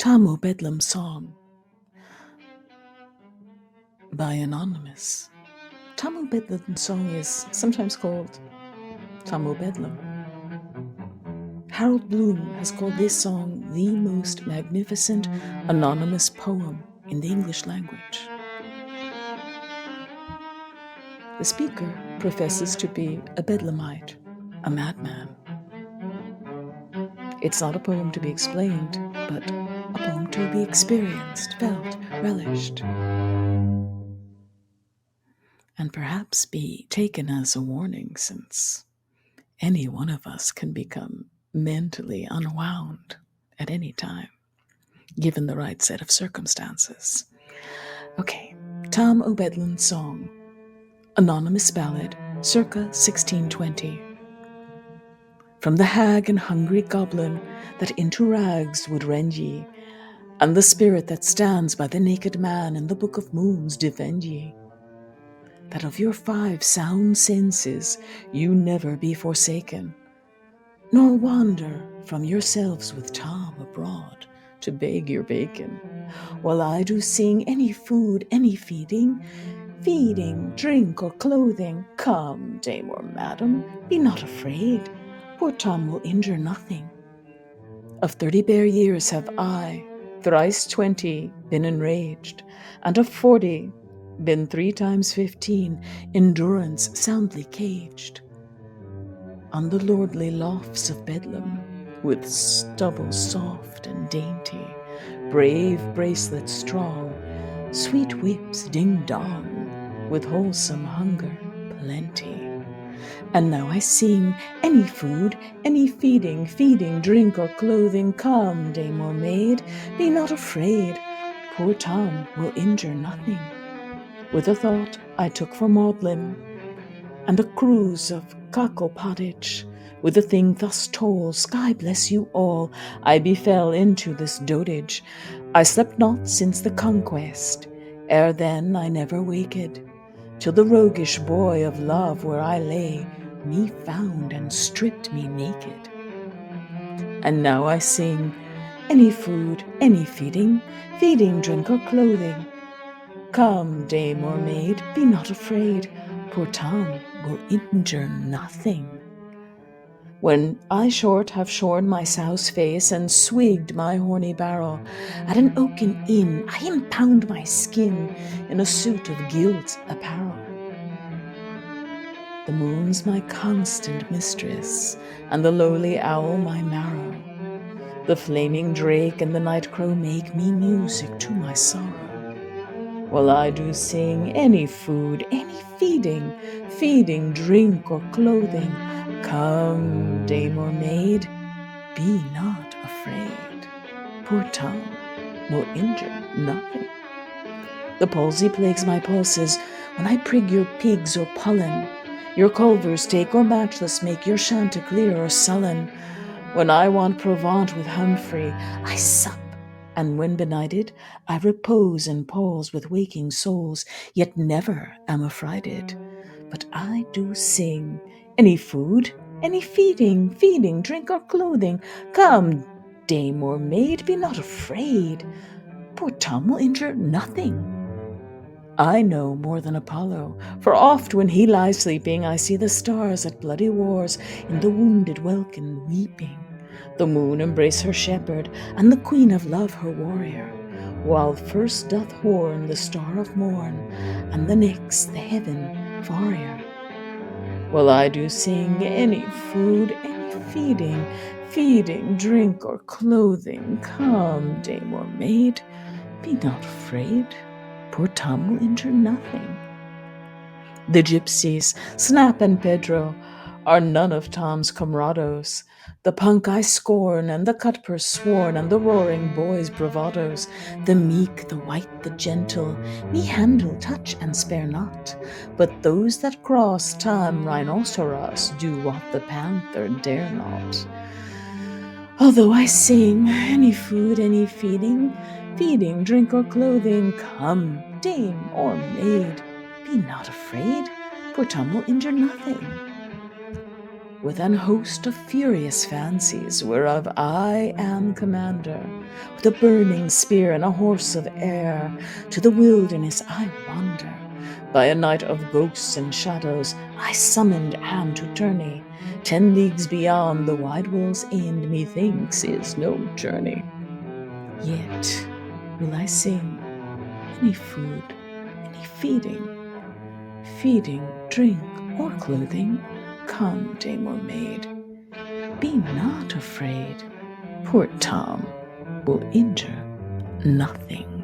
Tom O' Bedlam Song by Anonymous. Tom O' Bedlam Song is sometimes called Tom O' Bedlam. Harold Bloom has called this song the most magnificent anonymous poem in the English language. The speaker professes to be a bedlamite, a madman. It's not a poem to be explained, but a poem to be experienced, felt, relished, and perhaps be taken as a warning, since any one of us can become mentally unwound at any time, given the right set of circumstances. Okay, Tom O' Bedlam Song, anonymous ballad, circa 1620. From the hag and hungry goblin that into rags would rend ye, and the spirit that stands by the naked man in the book of moons defend ye, that of your 5 sound senses you never be forsaken, nor wander from yourselves with Tom abroad to beg your bacon, while I do sing any food, any feeding, drink, or clothing. Come, dame or madam, be not afraid, poor Tom will injure nothing. Of 30 bare years have I, thrice 20, been enraged, and of 40, been 3 times 15, endurance soundly caged. On the lordly lofts of Bedlam, with stubble soft and dainty, brave bracelets strong, sweet whips ding-dong, with wholesome hunger plenty. And now I sing any food, any feeding, drink, or clothing. Come, dame or maid, be not afraid, poor Tom will injure nothing. With a thought I took for Magdalen, and a cruse of cockle pottage. With a thing thus told, sky bless you all, I befell into this dotage. I slept not since the conquest, ere then I never waked, till the roguish boy of love where I lay me found and stripped me naked. And now I sing any food, any feeding, drink, or clothing. Come, dame or maid, be not afraid, poor Tom will injure nothing. When I short have shorn my sow's face and swigged my horny barrel, at an oaken inn I impound my skin in a suit of gilt apparel. The moon's my constant mistress, and the lowly owl my marrow. The flaming drake and the night crow make me music to my sorrow. While I do sing any food, any feeding, drink, or clothing. Come, dame or maid, be not afraid, poor Tom will injure nothing. The palsy plagues my pulses when I prig your pigs or pollen. Your culvers take or matchless make your chanticleer or sullen. When I want provant with Humphrey, I sup, and when benighted, I repose and pause with waking souls, yet never am affrighted. But I do sing any food, any feeding, drink, or clothing. Come, dame or maid, be not afraid, poor Tom will injure nothing. I know more than Apollo, for oft when he lies sleeping, I see the stars at bloody wars in the wounded welkin weeping. The moon embrace her shepherd, and the queen of love her warrior, while first doth horn the star of morn, and the next the heaven warrior. Well, I do sing any food, any feeding, drink, or clothing. Come, dame or maid, be not afraid, poor Tom will injure nothing. The gypsies, Snap and Pedro, are none of Tom's camarados. The punk I scorn, and the cutpurse sworn, and the roaring boys' bravados. The meek, the white, the gentle, me handle, touch, and spare not. But those that cross Tom Rhinoceros do what the panther dare not. Although I sing any food, any feeding, drink, or clothing. Come, dame or maid, be not afraid, poor Tom will injure nothing. with an host of furious fancies, whereof I am commander. With a burning spear and a horse of air, to the wilderness I wander. By a night of ghosts and shadows, I summoned am to tourney. 10 leagues beyond the wide world's end, methinks is no journey. Yet will I sing any food, any feeding, drink, or clothing. Come, dame or maid, be not afraid. Poor Tom will injure nothing.